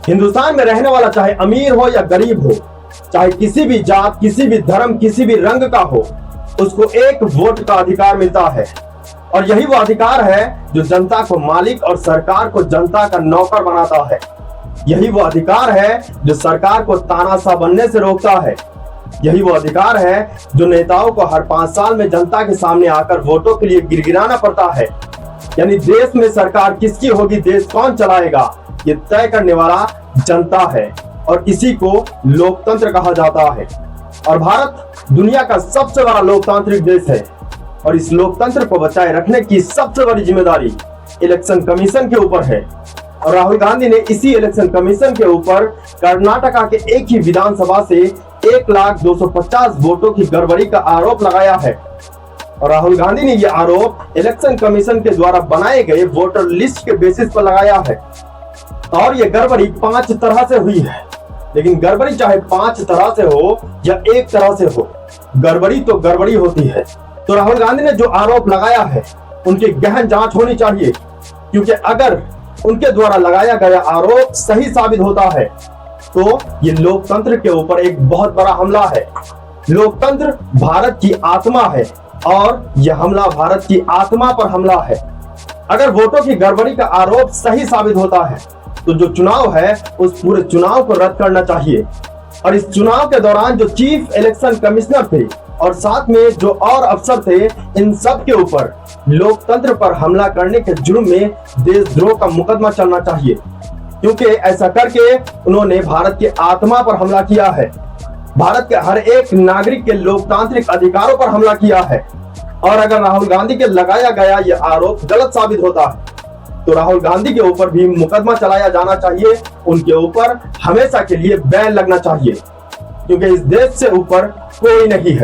हिंदुस्तान में रहने वाला चाहे अमीर हो या गरीब हो, चाहे किसी भी जात, किसी भी धर्म, किसी भी रंग का हो, उसको एक वोट का अधिकार मिलता है। और यही वो अधिकार है जो जनता को मालिक और सरकार को जनता का नौकर बनाता है। यही वो अधिकार है जो सरकार को तानाशाह बनने से रोकता है। यही वो अधिकार है जो नेताओं को हर 5 साल में जनता के सामने आकर वोटों के लिए गिड़गिड़ाना पड़ता है। यानी देश में सरकार किसकी होगी, देश कौन चलाएगा, ये तय करने वाला जनता है और इसी को लोकतंत्र कहा जाता है। और भारत दुनिया का सबसे बड़ा लोकतांत्रिक देश है और इस लोकतंत्र को बचाए रखने की सबसे बड़ी जिम्मेदारी इलेक्शन कमीशन के ऊपर है। और राहुल गांधी ने इसी इलेक्शन कमीशन के ऊपर कर्नाटका के एक ही विधानसभा से 1,250,000 वोटों की गड़बड़ी का आरोप लगाया है। और राहुल गांधी ने यह आरोप इलेक्शन कमीशन के द्वारा बनाए गए वोटर लिस्ट के बेसिस पर लगाया है। और यह गड़बड़ी 5 तरह से हुई है, लेकिन गड़बड़ी चाहे 5 तरह से हो या 1 तरह से हो, गड़बड़ी तो गड़बड़ी होती है। तो राहुल गांधी ने जो आरोप लगाया है उनकी गहन जांच होनी चाहिए, क्योंकि अगर उनके द्वारा लगाया गया आरोप सही साबित होता है तो ये लोकतंत्र के ऊपर एक बहुत बड़ा हमला है। लोकतंत्र भारत की आत्मा है और यह हमला भारत की आत्मा पर हमला है। अगर वोटों की गड़बड़ी का आरोप सही साबित होता है तो जो चुनाव है उस पूरे चुनाव को रद्द करना चाहिए। और इस चुनाव के दौरान जो चीफ इलेक्शन कमिश्नर थे और साथ में जो और अफसर थे, इन सब के ऊपर लोकतंत्र पर हमला करने के जुर्म में देशद्रोह का मुकदमा चलना चाहिए, क्योंकि ऐसा करके उन्होंने भारत के आत्मा पर हमला किया है, भारत के हर एक नागरिक के लोकतांत्रिक अधिकारों पर हमला किया है। और अगर राहुल गांधी के लगाया गया यह आरोप गलत साबित होता है तो राहुल गांधी के ऊपर भी मुकदमा चलाया जाना चाहिए, उनके ऊपर हमेशा के लिए बैन लगना चाहिए, क्योंकि इस देश से ऊपर कोई नहीं है।